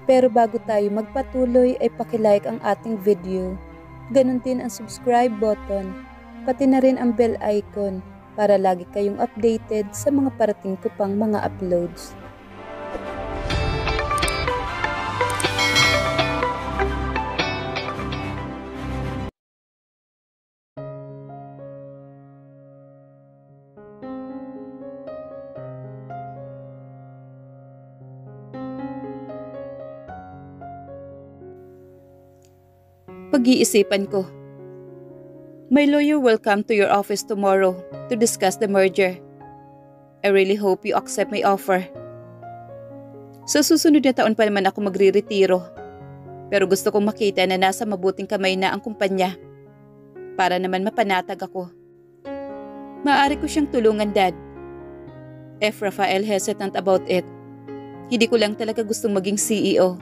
Pero bago tayo magpatuloy ay pakilike ang ating video. Ganon din ang subscribe button, pati na rin ang bell icon para lagi kayong updated sa mga parating ko pang mga uploads. Pag-iisipan ko. My lawyer will come to your office tomorrow to discuss the merger. I really hope you accept my offer. Sa susunod na taon pa naman ako magre-retiro. Pero gusto kong makita na nasa mabuting kamay na ang kumpanya. Para naman mapanatag ako. Maaari ko siyang tulungan, Dad. If Rafael hesitant about it, hindi ko lang talaga gustong maging CEO.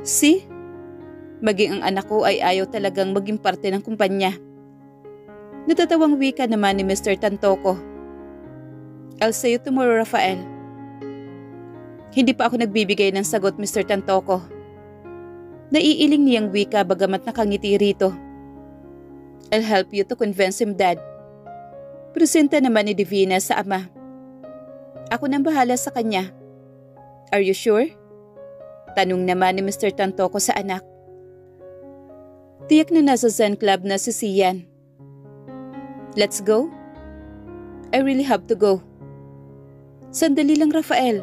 See? Maging ang anak ko ay ayaw talagang maging parte ng kumpanya. Natatawang wika naman ni Mr. Tantoco. I'll see you tomorrow, Rafael. Hindi pa ako nagbibigay ng sagot, Mr. Tantoco. Naiiling niyang wika bagamat nakangiti rito. I'll help you to convince him, Dad. Presenta naman ni Divina sa ama. Ako nang bahala sa kanya. Are you sure? Tanong naman ni Mr. Tantoco sa anak. Tiyak na nasa Zen Club na si Sian. Let's go? I really have to go. Sandali lang, Rafael.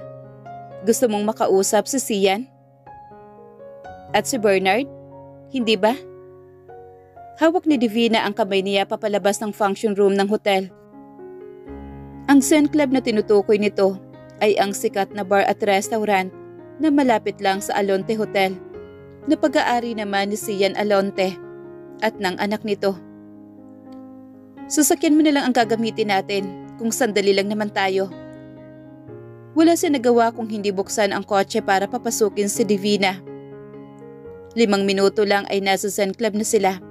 Gusto mong makausap si Sian? At si Bernard? Hindi ba? Hawak ni Divina ang kamay niya papalabas ng function room ng hotel. Ang Zen Club na tinutukoy nito ay ang sikat na bar at restaurant na malapit lang sa Alonte Hotel. Na pag-aari naman ni Sian Alonte at ng anak nito. Sasakyan mo na lang ang gagamitin natin kung sandali lang naman tayo. Wala siya nagawa kung hindi buksan ang kotse para papasukin si Divina. 5 minuto lang ay nasa Zen Club na sila.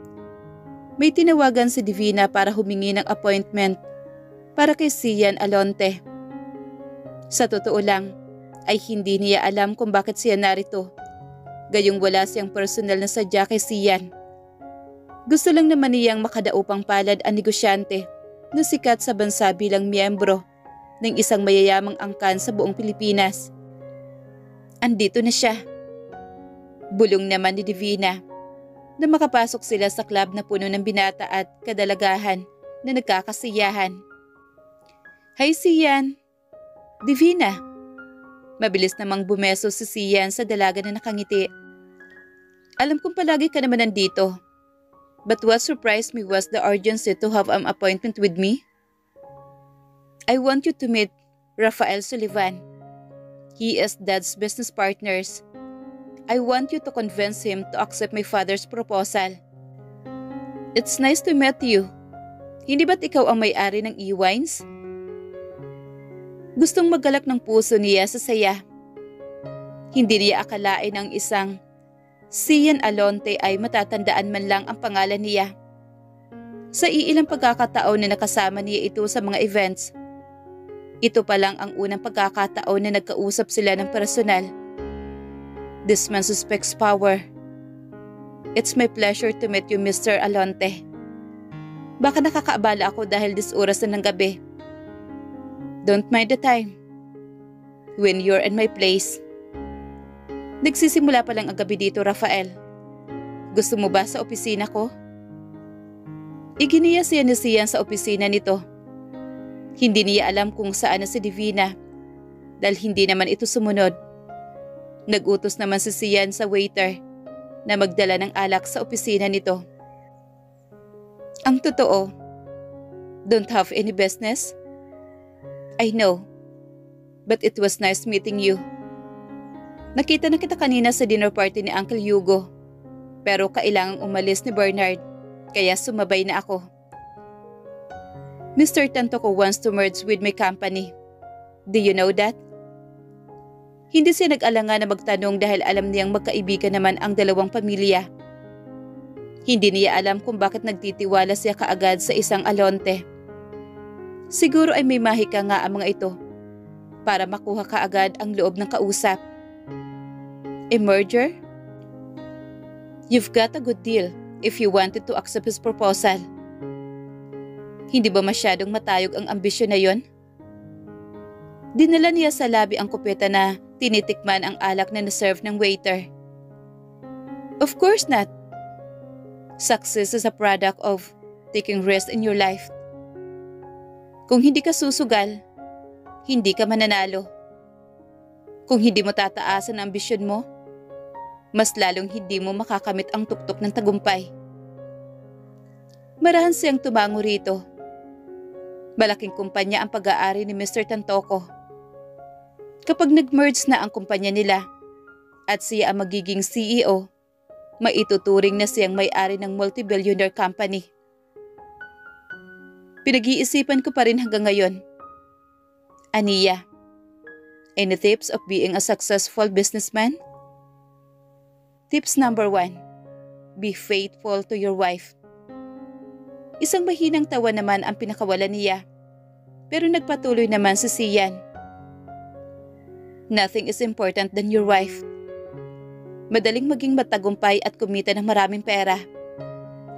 May tinawagan si Divina para humingi ng appointment para kay Sian Alonte. Sa totoo lang ay hindi niya alam kung bakit siya narito. Gayong wala siyang personal na sadya kay Sian. Gusto lang naman niyang makadaupang palad ang negosyante na sikat sa bansa bilang miyembro ng isang mayayamang angkan sa buong Pilipinas. Andito na siya. Bulong naman ni Divina na makapasok sila sa club na puno ng binata at kadalagahan na nagkakasiyahan. Hi Sian! Divina! Mabilis namang bumeso si Sian sa dalaga na nakangiti. Alam kong palagi ka naman nandito. But what surprised me was the urgency to have an appointment with me. I want you to meet Rafael Sullivan. He is Dad's business partners. I want you to convince him to accept my father's proposal. It's nice to meet you. Hindi ba't ikaw ang may-ari ng E-Wines? Gustong maggalak ng puso niya sa saya. Hindi niya akalain ang isang Sian Alonte ay matatandaan man lang ang pangalan niya. Sa iilang pagkakataon na nakasama niya ito sa mga events, ito pa lang ang unang pagkakataon na nagkausap sila ng personal. This man suspects power. It's my pleasure to meet you, Mr. Alonte. Baka nakakaabala ako dahil this oras na ng gabi. Don't mind the time. When you're in my place. Nagsisimula pa lang ang gabi dito, Rafael. Gusto mo ba sa opisina ko? Iginiya siya ni Sian sa opisina nito. Hindi niya alam kung saan na si Divina dahil hindi naman ito sumunod. Nagutos naman si Sian sa waiter na magdala ng alak sa opisina nito. Ang totoo, don't have any business? I know, but it was nice meeting you. Nakita na kita kanina sa dinner party ni Uncle Hugo, pero kailangang umalis ni Bernard, kaya sumabay na ako. Mr. Tantoco wants to merge with my company. Do you know that? Hindi siya nag-alangan na magtanong dahil alam niyang magkaibigan naman ang dalawang pamilya. Hindi niya alam kung bakit nagtitiwala siya kaagad sa isang Alonte. Siguro ay may mahika nga ang mga ito para makuha kaagad ang loob ng kausap. A merger? You've got a good deal if you wanted to accept his proposal. Hindi ba masyadong matayog ang ambisyon na yon? Dinala niya sa labi ang kupeta na tinitikman ang alak na naserve ng waiter. Of course not. Success is a product of taking risks in your life. Kung hindi ka susugal, hindi ka mananalo. Kung hindi mo tataasan ang ambisyon mo, mas lalong hindi mo makakamit ang tuktok ng tagumpay. Marahan siyang tumango rito. Malaking kumpanya ang pag-aari ni Mr. Tantoco. Kapag nag-merge na ang kumpanya nila at siya ang magiging CEO, maituturing na siyang may-ari ng multi-billionaire company. Pinag-iisipan ko pa rin hanggang ngayon. Aniya, any tips of being a successful businessman? Tips number 1, be faithful to your wife. Isang mahinang tawa naman ang pinakawalan niya, pero nagpatuloy naman si Sian. Nothing is important than your wife. Madaling maging matagumpay at kumita ng maraming pera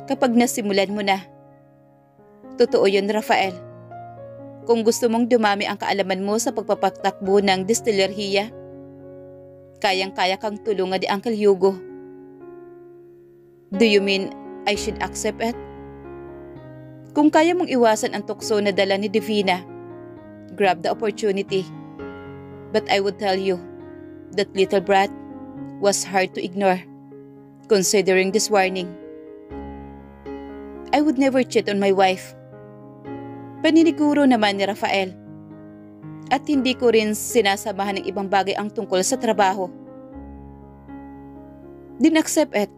kapag nasimulan mo na. Totoo yun, Rafael. Kung gusto mong dumami ang kaalaman mo sa pagpapatakbo ng distillerhiya, kayang-kaya kang tulungan ni Uncle Hugo. Do you mean I should accept it? Kung kaya mong iwasan ang tukso na dala ni Divina, grab the opportunity. But I would tell you, that little brat was hard to ignore, considering this warning. I would never cheat on my wife. Paniniguro naman ni Rafael. At hindi ko rin sinasamahan ng ibang bagay ang tungkol sa trabaho. Then accept it.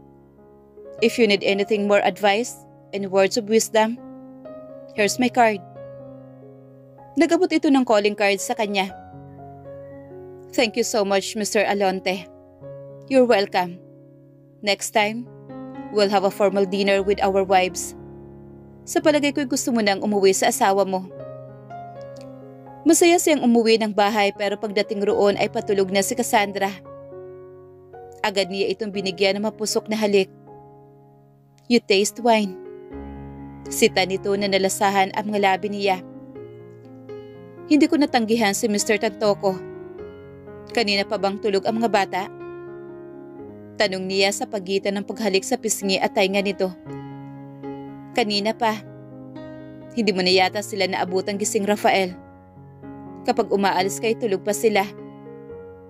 If you need anything more advice and words of wisdom, here's my card. Nagabot ito ng calling card sa kanya. Thank you so much, Mr. Alonte. You're welcome. Next time, we'll have a formal dinner with our wives. Sa palagay ko'y gusto mo nang umuwi sa asawa mo. Masaya siyang umuwi ng bahay pero pagdating roon ay patulog na si Cassandra. Agad niya itong binigyan ng mapusok na halik. You taste wine. Sita nito na nalasahan ang mga labi niya. Hindi ko natanggihan si Mr. Tantoco. Kanina pa bang tulog ang mga bata? Tanong niya sa pagitan ng paghalik sa pisngi at tainga nito. Kanina pa. Hindi mo na yata sila naabutang gising, Rafael. Kapag umaalis kay tulog pa sila.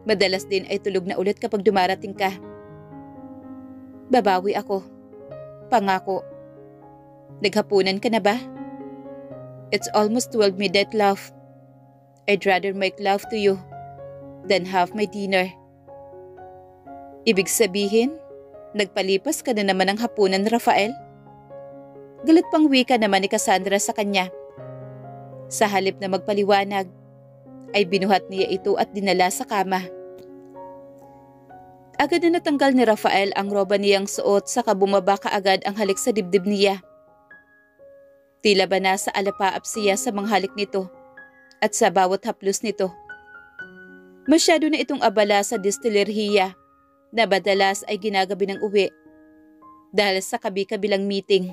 Madalas din ay tulog na ulit kapag dumarating ka. Babawi ako. Pangako. Naghapunan ka na ba? It's almost 12 midnight, love. I'd rather make love to you than have my dinner. Ibig sabihin, nagpalipas ka na naman ng hapunan, Rafael? Galit pang wika naman ni Cassandra sa kanya. Sa halip na magpaliwanag, ay binuhat niya ito at dinala sa kama. Agad na natanggal ni Rafael ang roba niyang suot saka bumaba kaagad ang halik sa dibdib niya. Tila ba nasa alapaap siya sa mga halik nito at sa bawat haplos nito. Masyado na itong abala sa distillerhiya na madalas ay ginagabi ng uwi dahil sa kabi-kabilang meeting.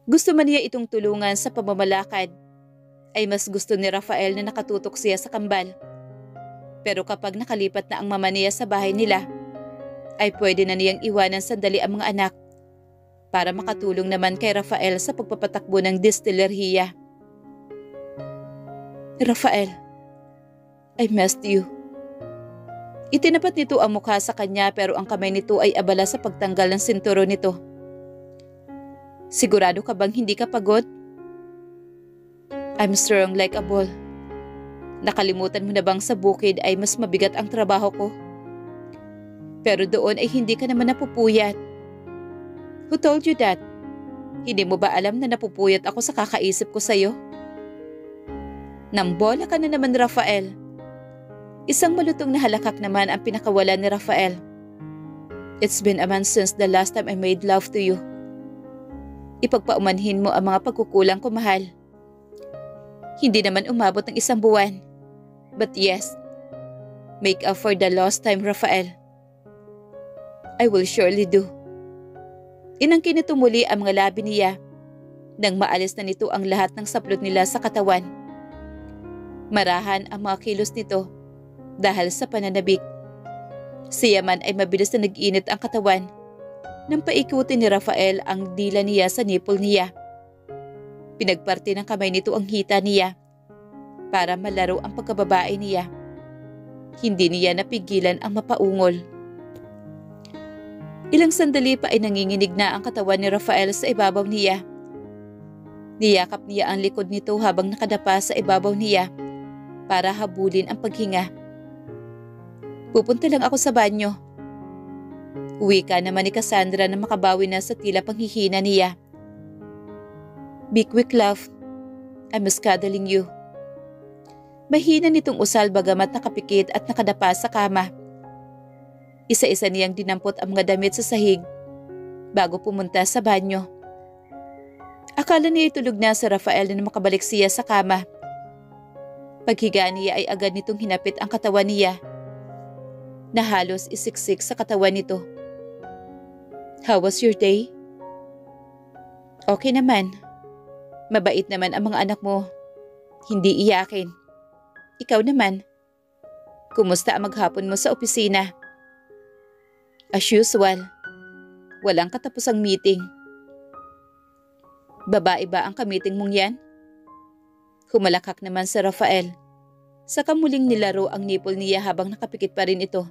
Gusto man niya itong tulungan sa pamamalakad, ay mas gusto ni Rafael na nakatutok siya sa kambal. Pero kapag nakalipat na ang mama niya sa bahay nila, ay pwede na niyang iwanan sandali ang mga anak para makatulong naman kay Rafael sa pagpapatakbo ng distillerhiya. Rafael, I missed you. Itinapat nito ang mukha sa kanya pero ang kamay nito ay abala sa pagtanggal ng sinturo nito. Sigurado ka bang hindi ka pagod? I'm strong like a bull. Nakalimutan mo na bang sa bukid ay mas mabigat ang trabaho ko? Pero doon ay hindi ka naman napupuyat. Who told you that? Hindi mo ba alam na napupuyat ako sa kakaisip ko sa'yo? Nambola ka na naman, Rafael. Isang malutong na halakak naman ang pinakawalan ni Rafael. It's been a month since the last time I made love to you. Ipagpaumanhin mo ang mga pagkukulang ko, mahal. Hindi naman umabot ng 1 buwan. But yes, make up for the lost time, Rafael. I will surely do. Inangkin nito muli ang mga labi niya nang maalis na nito ang lahat ng saplot nila sa katawan. Marahan ang mga kilos nito dahil sa pananabik. Siya man ay mabilis na nag-init ang katawan nang paikutin ni Rafael ang dila niya sa nipple niya. Pinagparte ng kamay nito ang hita niya para malaro ang pagkababae niya. Hindi niya napigilan ang mapaungol. Ilang sandali pa ay nanginginig na ang katawan ni Rafael sa ibabaw niya. Niyakap niya ang likod nito habang nakadapa sa ibabaw niya para habulin ang paghinga. Pupunta lang ako sa banyo. Uwi ka naman ni Cassandra na makabawi na sa tila panghihina niya. Be quick, love. I miss cuddling you. Mahina nitong usal bagamat nakapikit at nakadapa sa kama. Isa-isa niyang dinampot ang mga damit sa sahig bago pumunta sa banyo. Akala niya itulog na si Rafael na makabalik siya sa kama. Paghiga niya ay agad nitong hinapit ang katawan niya na halos isiksik sa katawan nito. How was your day? Okay naman. Mabait naman ang mga anak mo. Hindi iyakin. Ikaw naman. Kumusta ang maghapon mo sa opisina? As usual. Walang katapusang meeting. Babae ba ang kamiting mong yan? Humalakak naman si Rafael. Saka muling nilaro ang nipple niya habang nakapikit pa rin ito.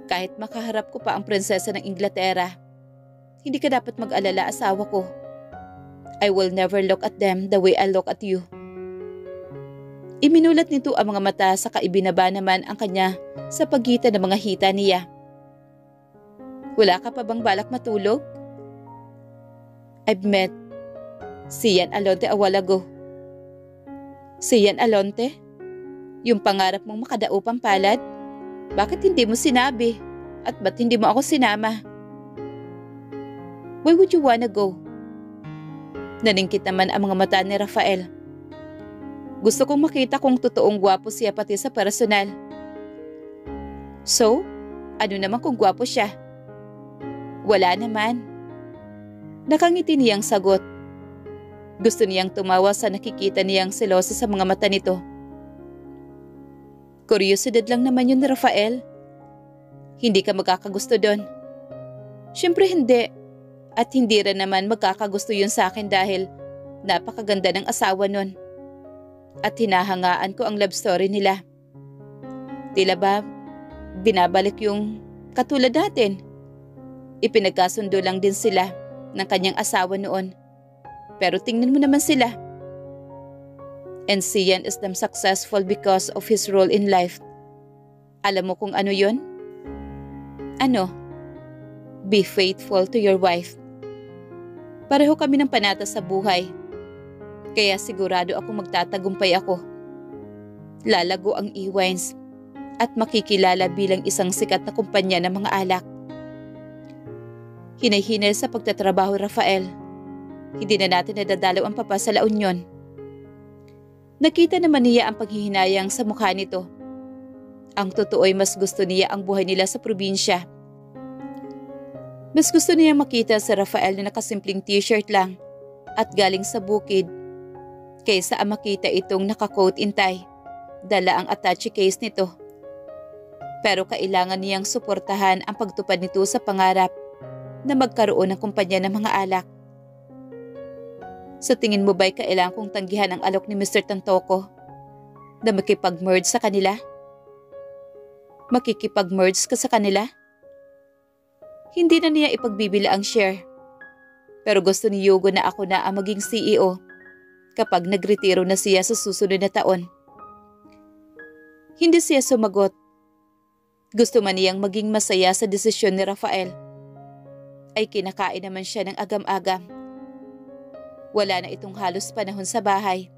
Kahit makaharap ko pa ang prinsesa ng Inglaterra, hindi ka dapat mag-alala, asawa ko. I will never look at them the way I look at you. Iminulat nito ang mga mata saka ibinaba naman ang kanya sa pagitan ng mga hita niya. Wala ka pa bang balak matulog? I've met Sian Alonte a while ago. Sian Alonte? Yung pangarap mong makadaupang palad? Bakit hindi mo sinabi? At ba't hindi mo ako sinama? Why would you wanna go? Naningkit naman ang mga mata ni Rafael. Gusto kong makita kung totoong gwapo siya pati sa personal. So, ano naman kung gwapo siya? Wala naman. Nakangiti niyang sagot. Gusto niyang tumawa sa nakikita niyang selosa sa mga mata nito. Kuryosidad lang naman yun, Rafael. Hindi ka magkakagusto doon. Siyempre hindi. At hindi rin naman magkakagusto yun sa akin dahil napakaganda ng asawa nun. At hinahangaan ko ang love story nila. Tila ba binabalik yung katulad natin? Ipinagkasundo lang din sila ng kanyang asawa noon. Pero tingnan mo naman sila. And Sian is damn successful because of his role in life. Alam mo kung ano yon? Ano? Be faithful to your wife. Pareho kami ng panata sa buhay. Kaya sigurado ako magtatagumpay ako. Lalago ang E-Wines at makikilala bilang isang sikat na kumpanya ng mga alak. Hinay-hinay sa pagtatrabaho, Rafael. Hindi na natin nadadalaw ang papa sa La Union. Nakita naman niya ang paghihinayang sa mukha nito. Ang totoo ay mas gusto niya ang buhay nila sa probinsya. Mas gusto niya makita si Rafael na nakasimpleng t-shirt lang at galing sa bukid kaysa ang makita itong naka-coat and tie, dala ang attache case nito. Pero kailangan niyang suportahan ang pagtupad nito sa pangarap na magkaroon ng kumpanya ng mga alak. Sa tingin mo ba'y kailangan kong tanggihan ang alok ni Mr. Tantoco na makipag-merge sa kanila? Makikipag-merge ka sa kanila? Hindi na niya ipagbibila ang share. Pero gusto ni Yugo na ako na ang maging CEO kapag nagretiro na siya sa susunod na taon. Hindi siya sumagot. Gusto man niyang maging masaya sa desisyon ni Rafael. Ay kinakain naman siya ng agam-agam. Wala na itong halos panahon sa bahay.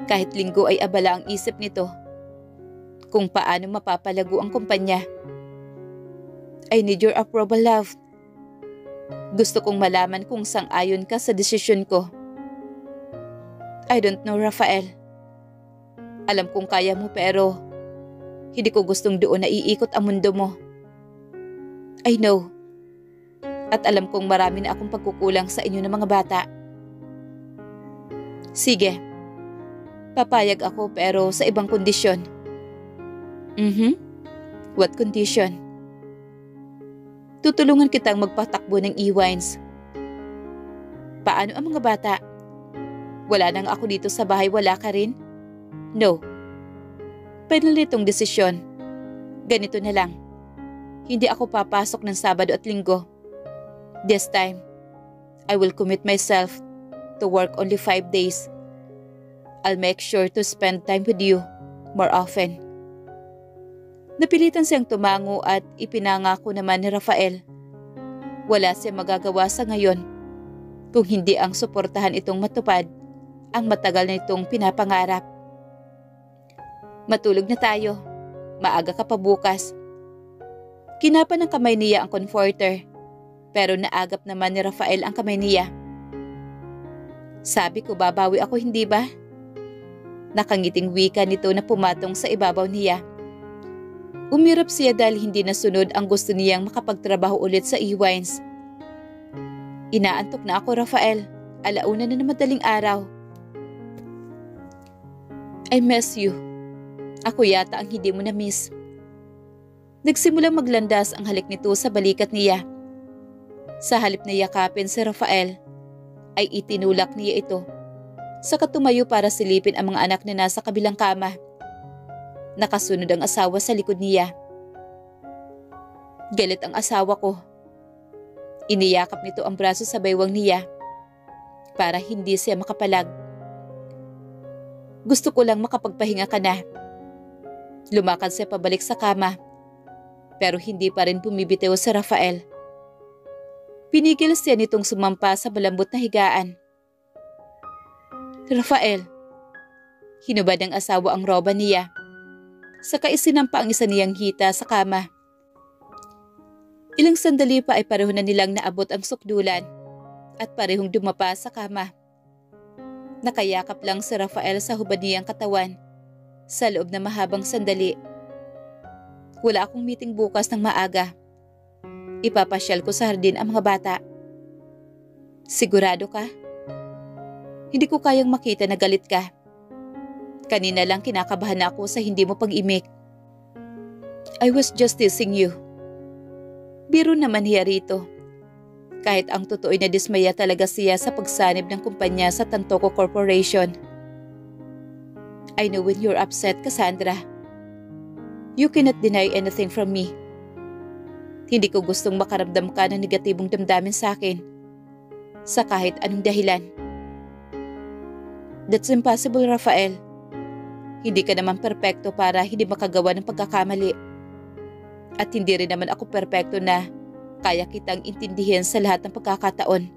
Kahit linggo ay abala ang isip nito kung paano mapapalago ang kumpanya. I need your approval, love. Gusto kong malaman kung sang-ayon ka sa desisyon ko. I don't know, Rafael. Alam kong kaya mo pero hindi ko gustong doon na iikot ang mundo mo. I know. At alam kong marami na akong pagkukulang sa inyo ng mga bata. Sige. Papayag ako pero sa ibang kondisyon. What condition? Tutulungan kitang magpatakbo ng e-wines. Paano ang mga bata? Wala nang ako dito sa bahay, wala ka rin? No. Final nitong desisyon. Ganito na lang. Hindi ako papasok ng Sabado at Linggo. This time, I will commit myself to work only 5 days. I'll make sure to spend time with you more often. Napilitan siyang tumango at ipinangako naman ni Rafael. Wala siyang magagawa sa ngayon kung hindi ang suportahan itong matupad ang matagal na itong pinapangarap. Matulog na tayo. Maaga ka pa bukas. Kinapa ng kamay niya ang comforter, pero naagap naman ni Rafael ang kamay niya. Sabi ko babawi ako, hindi ba? Nakangiting wika nito na pumatong sa ibabaw niya. Umirap siya dahil hindi nasunod ang gusto niyang makapagtrabaho ulit sa e-wines. Inaantok na ako, Rafael. Alauna na madaling araw. I miss you. Ako yata ang hindi mo na-miss. Nagsimulang maglandas ang halik nito sa balikat niya. Sa halip na yakapin si Rafael, ay itinulak niya ito. Saka tumayo para silipin ang mga anak na nasa kabilang kama. Nakasunod ang asawa sa likod niya. Galit ang asawa ko. Iniyakap nito ang braso sa baywang niya para hindi siya makapalag. Gusto ko lang makapagpahinga ka na. Lumakad siya pabalik sa kama. Pero hindi pa rin bumibitiw si Rafael. Pinigil siya nitong sumampa sa malambot na higaan. Rafael, hinubad ng asawa ang roba niya. Saka isinampa ang isa niyang hita sa kama. Ilang sandali pa ay pareho na nilang naabot ang sukdulan at parehong dumapa sa kama. Nakayakap lang si Rafael sa hubad niyang katawan sa loob na mahabang sandali. Wala akong meeting bukas ng maaga. Ipapasyal ko sa hardin ang mga bata. Sigurado ka? Hindi ko kayang makita na galit ka. Kanina lang kinakabahan ako sa hindi mo pag-imik. I was just teasing you. Biro naman hiya rito. Kahit ang totoo'y nadismaya talaga siya sa pagsanib ng kumpanya sa Tantoco Corporation. I know when you're upset, Cassandra. You cannot deny anything from me. Hindi ko gustong makaramdam ka ng negatibong damdamin sa akin sa kahit anong dahilan. That's impossible, Rafael. Hindi ka naman perpekto para hindi makagawa ng pagkakamali. At hindi rin naman ako perpekto na kaya kitang intindihin sa lahat ng pagkakataon.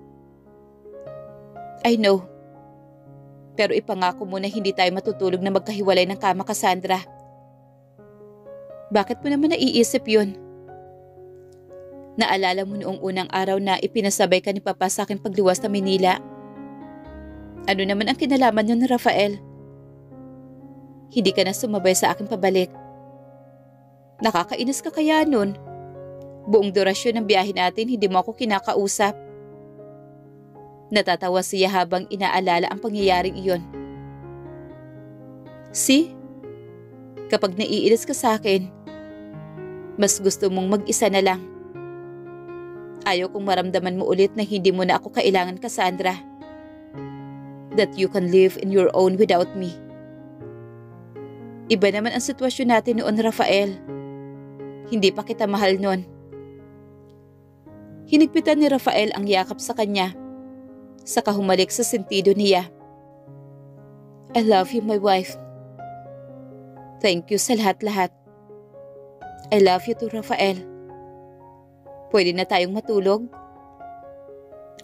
I know. Pero ipangako mo na hindi tayo matutulog na magkahiwalay ng kama, Cassandra. Bakit mo naman naiisip yun? Naalala mo noong unang araw na ipinasabay ka ni Papa sa aking pagliwas na Manila. Ano naman ang kinalaman yun, Rafael? Hindi ka na sumabay sa aking pabalik. Nakakainis ka kaya nun? Buong durasyon ng biyahe natin, hindi mo ako kinakausap. Natatawa siya habang inaalala ang pangyayaring iyon. See? Kapag naiinis ka sa akin, mas gusto mong mag-isa na lang. Ayaw kong maramdaman mo ulit na hindi mo na ako kailangan, Cassandra. That you can live in your own without me. Iba naman ang sitwasyon natin noon, Rafael. Hindi pa kita mahal noon. Hinigpitan ni Rafael ang yakap sa kanya, saka humalik sa sentido niya. I love you, my wife. Thank you sa lahat-lahat. I love you too, Rafael. Pwede na tayong matulog?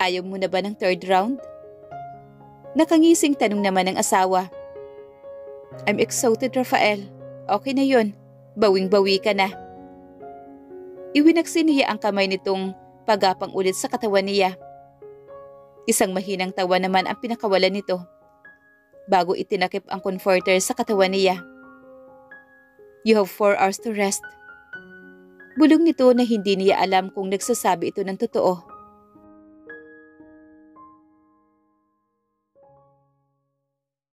Ayaw mo na ba ng third round? Nakangising tanong naman ng asawa. I'm exhausted, Rafael. Okay na yun. Bawing-bawi ka na. Iwinaksin niya ang kamay nitong pagapang ulit sa katawan niya. Isang mahinang tawa naman ang pinakawalan nito bago itinakip ang comforter sa katawan niya. You have 4 hours to rest. Bulong nito na hindi niya alam kung nagsasabi ito ng totoo